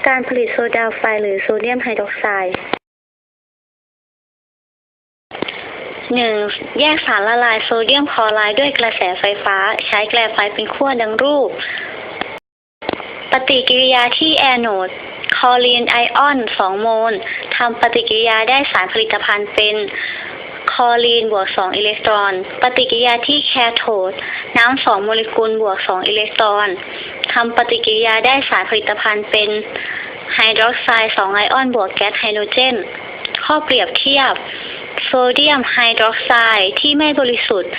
การผลิตโซดาไฟหรือโซเดียมไฮดรอกไซด์ 1. แยกสารละลายโซเดียมคลอไรด์ด้วยกระแสไฟฟ้าใช้แกลไฟเป็นขั้วดังรูปปฏิกิริยาที่แอนโดคลอรีนไอออน 2 โมลทำปฏิกิริยาได้สารผลิตภัณฑ์เป็นคลอรีนบวก 2 อิเล็กตรอนปฏิกิริยาที่แคโทดน้ำ 2 โมเลกุลบวก 2 อิเล็กตรอนทำปฏิกิริยาได้สารผลิตภัณฑ์เป็นไฮดรอกไซด์ 2 ไอออนบวกแก๊สไฮโดรเจนข้อเปรียบเทียบโซเดียมไฮดรอกไซด์ที่ไม่บริสุทธิ์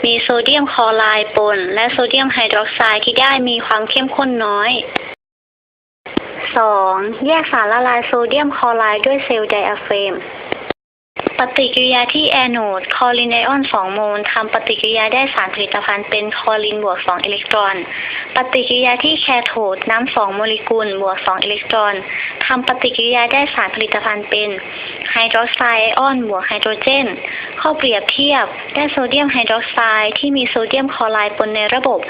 มีโซเดียมคลอไรด์ปนและโซเดียมไฮดรอกไซด์ที่ได้มีความเข้มข้นน้อย 2. แยกสารละลายโซเดียมคลอไรด์ด้วยเซลล์ไดอะเฟรมปฏิกิริยาที่แอนโดคลอรีนไอออน 2 โมลทำปฏิกิริยาได้สารผลิตภัณฑ์เป็นคลอรีนบวก 2 อิเล็กตรอนปฏิกิริยาที่แคโทดน้ำ 2 โมเลกุลบวก 2 อิเล็กตรอนทำปฏิกิริยาได้สารผลิตภัณฑ์เป็นไฮดรอกไซด์ไอออนบวกไฮโดรเจนข้อเปรียบเทียบได้โซเดียมไฮดรอกไซด์ที่มีโซเดียมคลอไรด์ปนในระบบ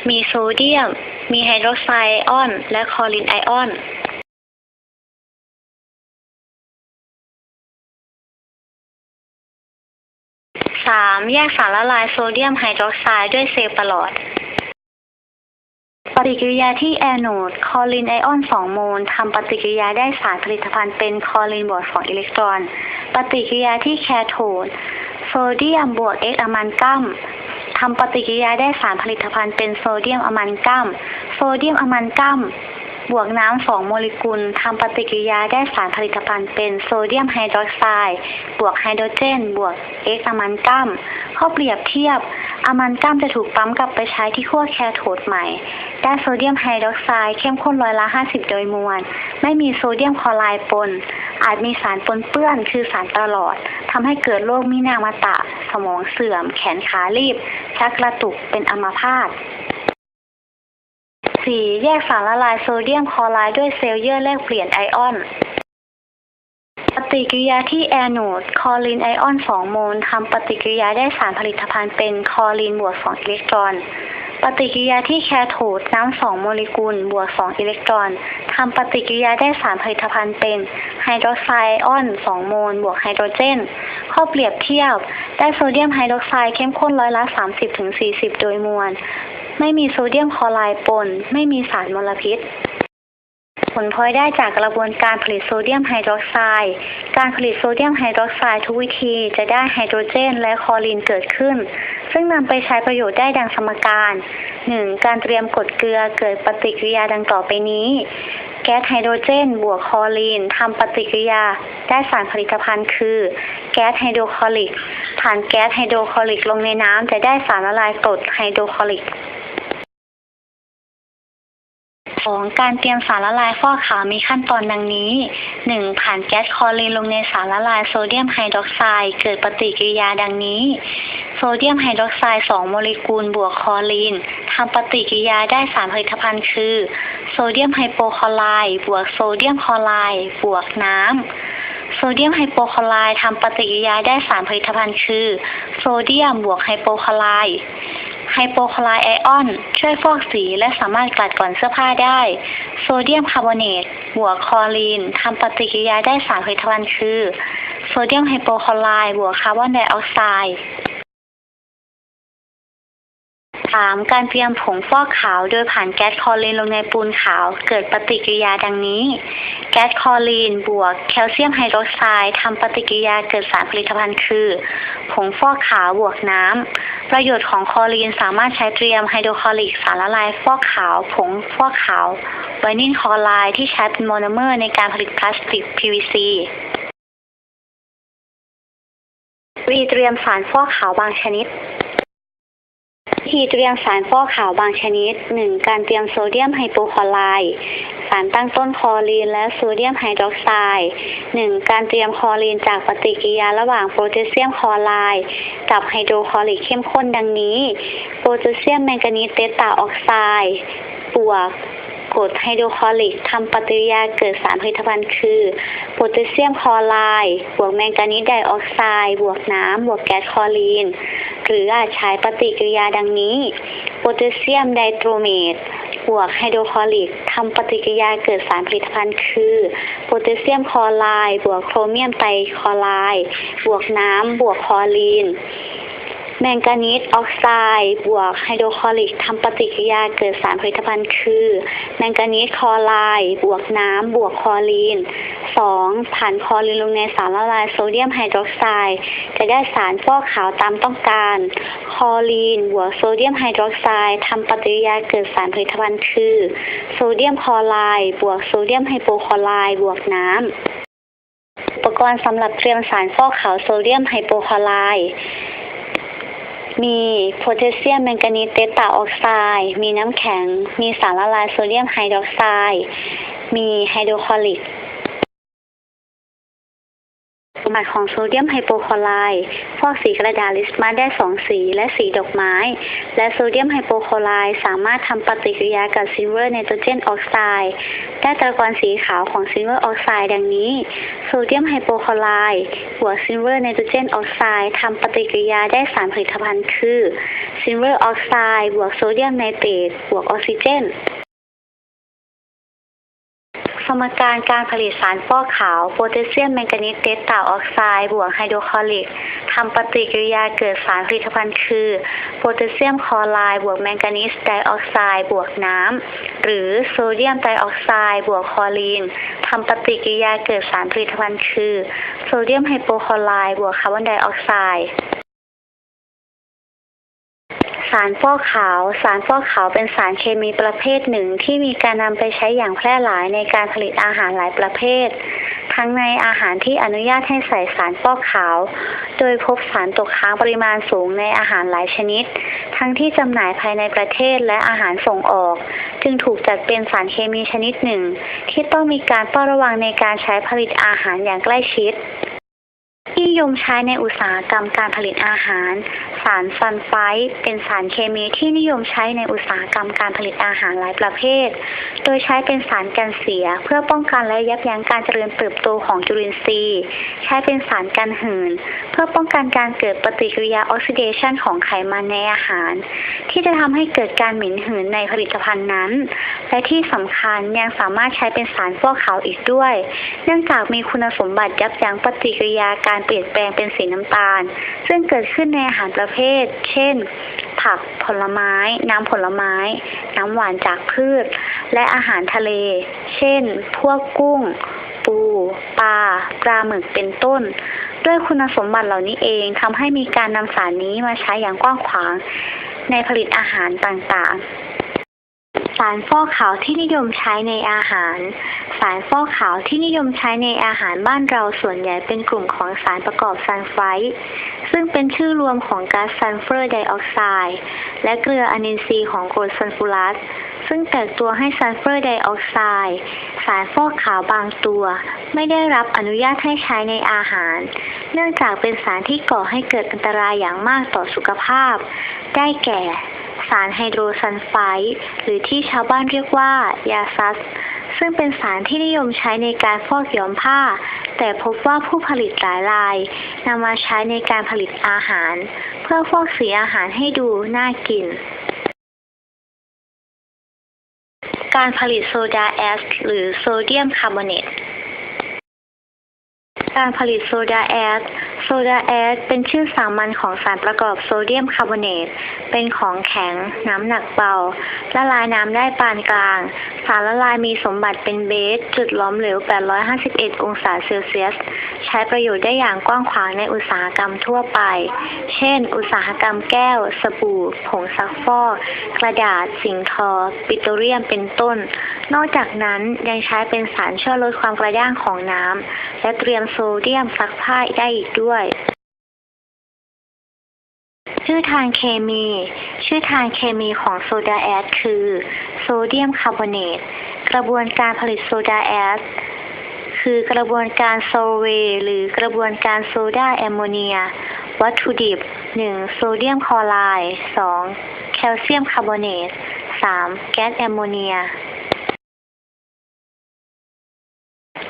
มีโซเดียมมีไฮดรอกไซด์ไอออนและคลอรีนไอออน 3. แยกสารละลายโซเดียมไฮดรอกไซด์ด้วยเซลล์ประหลอดปฏิกิริยาที่แอนโดคลอรีนไอออน 2 โมลทำปฏิกิริยาได้สารผลิตภัณฑ์เป็นคลอรีนบวก 2 อิเล็กตรอนปฏิกิริยาที่แคโทดโซเดียมบวก X อะมันกัมทำปฏิกิริยาได้สารผลิตภัณฑ์เป็นโซเดียมอะมันกัมโซเดียมอะมันกัมบวกน้ำ 2 โมเลกุลทำปฏิกิริยาได้สารผลิตภัณฑ์เป็นโซเดียมไฮดรอกไซด์บวกไฮโดรเจนบวก X อะมันกัมข้อเปรียบเทียบอะมันกัมจะถูกปั๊มกลับไปใช้ที่ขั้วแคโทดใหม่ได้โซเดียมไฮดรอกไซด์เข้มข้น50%โดยมวลไม่มีโซเดียมคลอไรด์ปนอาจมีสารปนเปื้อนคือสารประหลอดทำให้เกิดโรคมินามาตะสมองเสื่อมแขนขาลีบชักกระตุกเป็นอัมพาต 4. แยกสารละลายโซเดียมคลอไรด์ด้วยเซลล์เยื่อแลกเปลี่ยนไอออนปฏิกิริยาที่แอนโดคลอรีนไอออน 2 โมลทำปฏิกิริยาได้สารผลิตภัณฑ์เป็นคลอรีนบวก 2 อิเล็กตรอนปฏิกิริยาที่แคโทดน้ำ 2 โมเลกุลบวก 2 อิเล็กตรอนทำปฏิกิริยาได้สารผลิตภัณฑ์เป็นไฮดรอกไซด์ไอออน 2 โมลบวกไฮโดรเจนข้อเปรียบเทียบได้โซเดียมไฮดรอกไซด์เข้มข้น30-40%โดยมวลไม่มีโซเดียมคลอไรด์ปนไม่มีสารมลพิษผลพลอยได้จากกระบวนการผลิตโซเดียมไฮดรอกไซด์การผลิตโซเดียมไฮดรอกไซด์ทุกวิธีจะได้ไฮโดรเจนและคลอรีนเกิดขึ้นซึ่งนำไปใช้ประโยชน์ได้ดังสมการ 1. การเตรียมกรดเกลือเกิดปฏิกิริยาดังต่อไปนี้แก๊สไฮโดรเจนบวกคลอรีนทำปฏิกิริยาได้สารผลิตภัณฑ์คือแก๊สไฮโดรคลอริกผ่านแก๊สไฮโดรคลอริกลงในน้ำจะได้สารละลายกรดไฮโดรคลอริก 2. การเตรียมสารละลายฟอกขาวมีขั้นตอนดังนี้ 1. ผ่านแก๊สคลอรีนลงในสารละลายโซเดียมไฮดรอกไซด์เกิดปฏิกิริยาดังนี้โซเดียมไฮดรอกไซด์ 2 โมเลกุลบวกคลอรีนทำปฏิกิริยาได้สารผลิตภัณฑ์คือโซเดียมไฮโปคลอไรด์บวกโซเดียมคลอไรด์บวกน้ำโซเดียมไฮโปคลอไรด์ทำปฏิกิริยาได้สารผลิตภัณฑ์คือโซเดียมบวกไฮโปคลอไรด์ไฮโปคลอไรด์ไอออนช่วยฟอกสีและสามารถกลัดก่อนเสื้อผ้าได้โซเดียมคาร์บอเนตบวกคลอรีนทำปฏิกิริยาได้สารผลิตภัณฑ์คือโซเดียมไฮโปคลอไรด์บวกคาร์บอนไดออกไซด์ 3. การเตรียมผงฟอกขาวโดยผ่านแก๊สคลอรีนลงในปูนขาวเกิดปฏิกิริยาดังนี้แก๊สคลอรีนบวกแคลเซียมไฮดรอกไซด์ทำปฏิกิริยาเกิดสารผลิตภัณฑ์คือผงฟอกขาวบวกน้ำประโยชน์ของคลอรีนสามารถใช้เตรียมไฮโดรคลอริกสารละลายฟอกขาวผงฟอกขาวไวนิลคลอไรด์ที่ใช้เป็นโมโนเมอร์ในการผลิตพลาสติก PVC วิธีเตรียมสารฟอกขาวบางชนิดวิธีเตรียมสารฟอกขาวบางชนิด 1. การเตรียมโซเดียมไฮโปคลอไรด์สารตั้งต้นคลอรีนและโซเดียมไฮดรอกไซด์ 1. การเตรียมคลอรีนจากปฏิกิริยาระหว่างโพแทสเซียมคลอไรด์กับไฮโดรคลอริกเข้มข้นดังนี้โพแทสเซียมแมงกานีสเตตาออกไซด์บวกกรดไฮโดรคลอริกทำปฏิกิริยาเกิดสารผลิตภัณฑ์คือโพแทสเซียมคลอไรด์บวกแมงกานีสไดออกไซด์บวกน้ำบวกแก๊สคลอรีนหรืออาจใช้ปฏิกิริยาดังนี้โพแทสเซียมไดโตรเมต บวกไฮโดรคลอริกทำปฏิกิริยาเกิดสารผลิตภัณฑ์คือโพแทสเซียมคลอไรด์บวกโครเมียมไตรคลอไรด์บวกน้ำบวกคลอรีนแมงกานีสออกไซด์บวกไฮโดรคลอริกทำปฏิกิริยาเกิดสารผลิตภัณฑ์คือแมงกานีสคลอไรด์บวกน้ำบวกคลอรีน 2. ผ่านคลอรีนลงในสารละลายโซเดียมไฮดรอกไซด์จะได้สารฟอกขาวตามต้องการคลอรีนบวกโซเดียมไฮดรอกไซด์ทำปฏิกิริยาเกิดสารผลิตภัณฑ์คือโซเดียมคลอไรด์บวกโซเดียมไฮโปคลอไรด์บวกน้ำอุปกรณ์สำหรับเตรียมสารฟอกขาวโซเดียมไฮโปคลอไรด์มีโพแทสเซียมแมงกานีสเตตราออกไซด์มีน้ำแข็งมีสารละลายโซเดียมไฮดรอกไซด์มีไฮโดรคลอริกสมบัติของโซเดียมไฮโปคลอไรด์ฟอกสีกระดาษลิสมาได้2สีและสีดอกไม้และโซเดียมไฮโปคลอไรด์สามารถทำปฏิกิริยากับซิลเวอร์ไนโตรเจนออกไซด์ได้ตะกอนสีขาวของซิลเวอร์ออกไซด์ดังนี้โซเดียมไฮโปคลอไรด์บวกซิลเวอร์ไนโตรเจนออกไซด์ทำปฏิกิริยาได้สารผลิตภัณฑ์คือซิลเวอร์ออกไซด์บวกโซเดียมไนเตรตบวกออกซิเจนสมการการผลิตสารฟอกขาวโพแทสเซียมแมงกานีสเตตราออกไซด์บวกไฮโดรคลอริกทำปฏิกิริยาเกิดสารผลิตภัณฑ์คือโพแทสเซียมคลอไรด์บวกแมงกานีสไดออกไซด์บวกน้ำหรือโซเดียมไดออกไซด์บวกคลอรีนทำปฏิกิริยาเกิดสารผลิตภัณฑ์คือโซเดียมไฮโปคลอไรด์บวกคาร์บอนไดออกไซด์สารฟอกขาวเป็นสารเคมีประเภทหนึ่งที่มีการนำไปใช้อย่างแพร่หลายในการผลิตอาหารหลายประเภททั้งในอาหารที่อนุญาตให้ใส่สารฟอกขาวโดยพบสารตกค้างปริมาณสูงในอาหารหลายชนิดทั้งที่จำหน่ายภายในประเทศและอาหารส่งออกจึงถูกจัดเป็นสารเคมีชนิดหนึ่งที่ต้องมีการเฝ้าระวังในการใช้ผลิตอาหารอย่างใกล้ชิดนิยมใช้ในอุตสาหกรรมการผลิตอาหารสารซัลไฟด์เป็นสารเคมีที่นิยมใช้ในอุตสาหกรรมการผลิตอาหารหลายประเภทโดยใช้เป็นสารกันเสียเพื่อป้องกันและยับยั้งการเจริญเติบโตของจุลินทรีย์ใช้เป็นสารกันหืนเพื่อป้องกันการเกิดปฏิกิริยาออกซิเดชันของไขมันในอาหารที่จะทำให้เกิดการเหม็นหืนในผลิตภัณฑ์นั้นและที่สำคัญยังสามารถใช้เป็นสารฟอกขาวอีกด้วยเนื่องจากมีคุณสมบัติยับยั้งปฏิกิริยาการเปลี่ยนแปลงเป็นสีน้ำตาลซึ่งเกิดขึ้นในอาหารประเภทเช่นผักผลไม้น้ำผลไม้น้ำหวานจากพืชและอาหารทะเลเช่นพวกกุ้งปูปลาหมึกเป็นต้นด้วยคุณสมบัติเหล่านี้เองทำให้มีการนำสารนี้มาใช้อย่างกว้างขวางในผลิตอาหารต่างๆสารฟอกขาวที่นิยมใช้ในอาหารสารฟอกขาวที่นิยมใช้ในอาหารบ้านเราส่วนใหญ่เป็นกลุ่มของสารประกอบซัลไฟด์ซึ่งเป็นชื่อรวมของก๊าซซัลเฟอร์ไดออกไซด์และเกลืออะนินทรีย์ของกรดซัลฟูรัสซึ่งแตกตัวให้ซัลเฟอร์ไดออกไซด์สารฟอกขาวบางตัวไม่ได้รับอนุญาตให้ใช้ในอาหารเนื่องจากเป็นสารที่ก่อให้เกิดอันตรายอย่างมากต่อสุขภาพได้แก่สารไฮโดรซัลไฟด์หรือที่ชาวบ้านเรียกว่ายาซัสซึ่งเป็นสารที่นิยมใช้ในการฟอกย้อมผ้าแต่พบว่าผู้ผลิตหลายรายนำมาใช้ในการผลิตอาหารเพื่อฟอกสีอาหารให้ดูน่ากินการผลิตโซดาแอชหรือโซเดียมคาร์บอเนตการผลิตโซดาแอชเป็นชื่อสามัญของสารประกอบโซเดียมคาร์บอเนตเป็นของแข็งน้ำหนักเบาละลายน้ำได้ปานกลางสารละลายมีสมบัติเป็นเบสจุดล้อมเหลว851องศาเซลเซียสใช้ประโยชน์ได้อย่างกว้างขวางในอุตสาหกรรมทั่วไปเช่นอุตสาหกรรมแก้วสบู่ผงซักฟอกกระดาษสิ่งทอปิโตรเลียมเป็นต้นนอกจากนั้นยังใช้เป็นสารช่วยลดความกระด้างของน้ำและเตรียมโซเดียมซักผ้าได้อีกด้วยชื่อทางเคมีของโซดาแอชคือโซเดียมคาร์บอเนตกระบวนการผลิตโซดาแอชคือกระบวนการโซเวหรือกระบวนการโซดาแอมโมเนียวัตถุดิบ 1. โซเดียมคลอไรด์ 2. แคลเซียมคาร์บอเนต 3. แก๊สแอมโมเนีย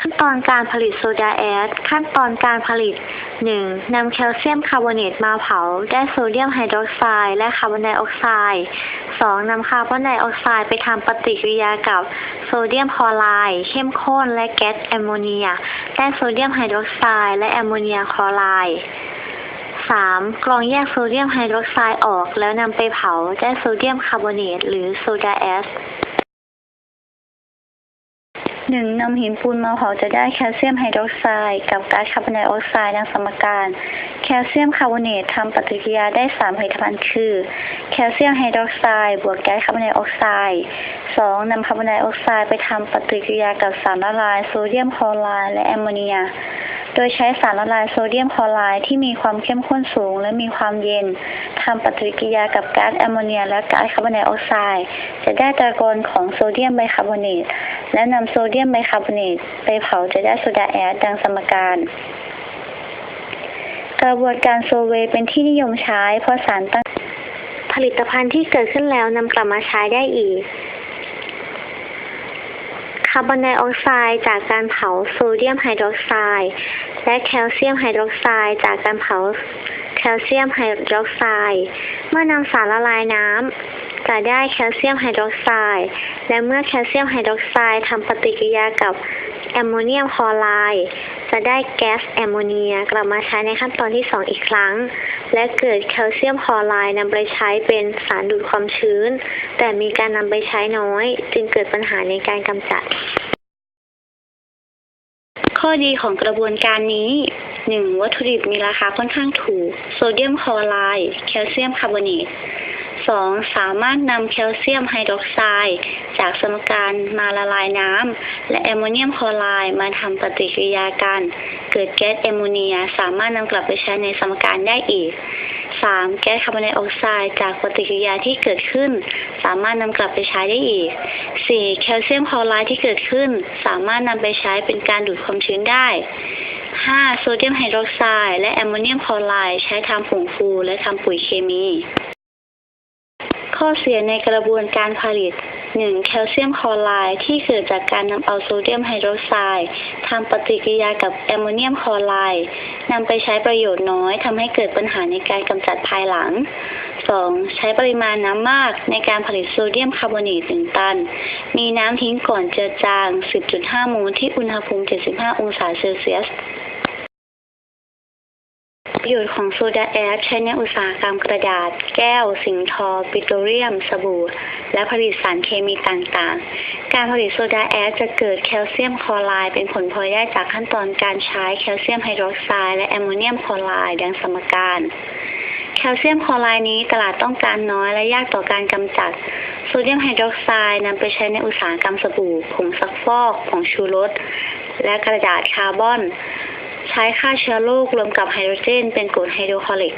ขั้นตอนการผลิตโซดาแอชขั้นตอนการผลิต 1. นำแคลเซียมคาร์บอเนตมาเผาได้โซเดียมไฮดรอกไซด์และคาร์บอนไดออกไซด์ 2. นำคาร์บอนไดออกไซด์ไปทำปฏิกิริยากับโซเดียมคลอไรด์เข้มข้นและแก๊สแอมโมเนียได้โซเดียมไฮดรอกไซด์และแอมโมเนียคลอไรด์ 3. กรองแยกโซเดียมไฮดรอกไซด์ออกแล้วนำไปเผาได้โซเดียมคาร์บอเนตหรือโซดาแอช 1. นำหินปูนมาเผาจะได้แคลเซียมไฮดรอกไซด์กับก๊าซคาร์บอนไดออกไซด์ดังสมการแคลเซียมคาร์บอเนตทำปฏิกิริยาได้3ผลิตภัณฑ์คือแคลเซียมไฮดรอกไซด์บวกแก๊สคาร์บอนไดออกไซด์ 2. นำคาร์บอนไดออกไซด์ไปทำปฏิกิริยากับสารละลายโซเดียมคลอไรด์และแอมโมเนียโดยใช้สารละลายโซเดียมคลอไรด์ที่มีความเข้มข้นสูงและมีความเย็นทำปฏิกิริยากับก๊าซแอมโมเนียและก๊าซคาร์บอนไดออกไซด์จะได้ตะกอนของโซเดียมไบคาร์บอเนตและนำโซเดียมไบคาร์บอเนตไปเผาจะได้โซดาแอชดังสมการกระบวนการโซเวย์เป็นที่นิยมใช้เพราะสารตั้งผลิตภัณฑ์ที่เกิดขึ้นแล้วนำกลับมาใช้ได้อีกคาร์บอนไดออกไซด์จากการเผาโซเดียมไฮดรอกไซด์และแคลเซียมไฮดรอกไซด์จากการเผาแคลเซียมไฮดรอกไซด์เมื่อนำสารละลายน้ำจะได้แคลเซียมไฮดรอกไซด์และเมื่อแคลเซียมไฮดรอกไซด์ทำปฏิกิริยากับแอมโมเนียมคลอไรด์จะได้แก๊สแอมโมเนียกลับมาใช้ในขั้นตอนที่ 2 อีกครั้งและเกิดแคลเซียมคลอไรด์นำไปใช้เป็นสารดูดความชื้นแต่มีการนำไปใช้น้อยจึงเกิดปัญหาในการกำจัดข้อดีของกระบวนการนี้ 1. วัตถุดิบมีราคาค่อนข้างถูกโซเดียมคลอไรด์แคลเซียมคาร์บอเนต 2. สามารถนำแคลเซียมไฮดรอกไซด์จากสมการมาละลายน้ำและแอมโมเนียมคลอไรด์มาทำปฏิกิริยากันเกิดแก๊สแอมโมเนียสามารถนำกลับไปใช้ในสมการได้อีก 3. แก๊สคาร์บอนไดออกไซด์จากปฏิกิริยาที่เกิดขึ้นสามารถนำกลับไปใช้ได้อีก 4. แคลเซียมคลอไรด์ที่เกิดขึ้นสามารถนำไปใช้เป็นการดูดความชื้นได้ 5. โซเดียมไฮดรอกไซด์และแอมโมเนียมคลอไรด์ใช้ทำผงฟูและทำปุ๋ยเคมีข้อเสียในกระบวนการผลิต 1. แคลเซียมคลอไรด์ที่เกิดจากการนำเอาโซเดียมไฮดรอกไซด์ทำปฏิกิริยากับแอมโมเนียมคลอไรด์นำไปใช้ประโยชน์น้อยทำให้เกิดปัญหาในการกำจัดภายหลัง 2. ใช้ปริมาณน้ำมากในการผลิตโซเดียมคาร์บอเนต1 ตันมีน้ำทิ้งก่อนเจือจาง 10.5 โมลที่อุณหภูมิ 75 องศาเซลเซียสประโยชน์ของโซดาแอชใช้ในอุตสาหกรรมกระดาษแก้วสิ่งทอปิโตรเลียมสบู่และผลิตสารเคมีต่างๆการผลิตโซดาแอชจะเกิดแคลเซียมคลอไรด์เป็นผลพลอยได้จากขั้นตอนการใช้แคลเซียมไฮดรอกไซด์และแอมโมเนียมคลอไรด์ดังสมการแคลเซียมคลอไรด์นี้ตลาดต้องการน้อยและยากต่อการกำจัดโซเดียมไฮดรอกไซด์นำไปใช้ในอุตสาหกรรมสบู่ผงซักฟอกผงชูรสและกระดาษคาร์บอนใช้ฆ่าเชื้อโรครวมกับไฮโดรเจนเป็นกรดไฮโดรคลอริก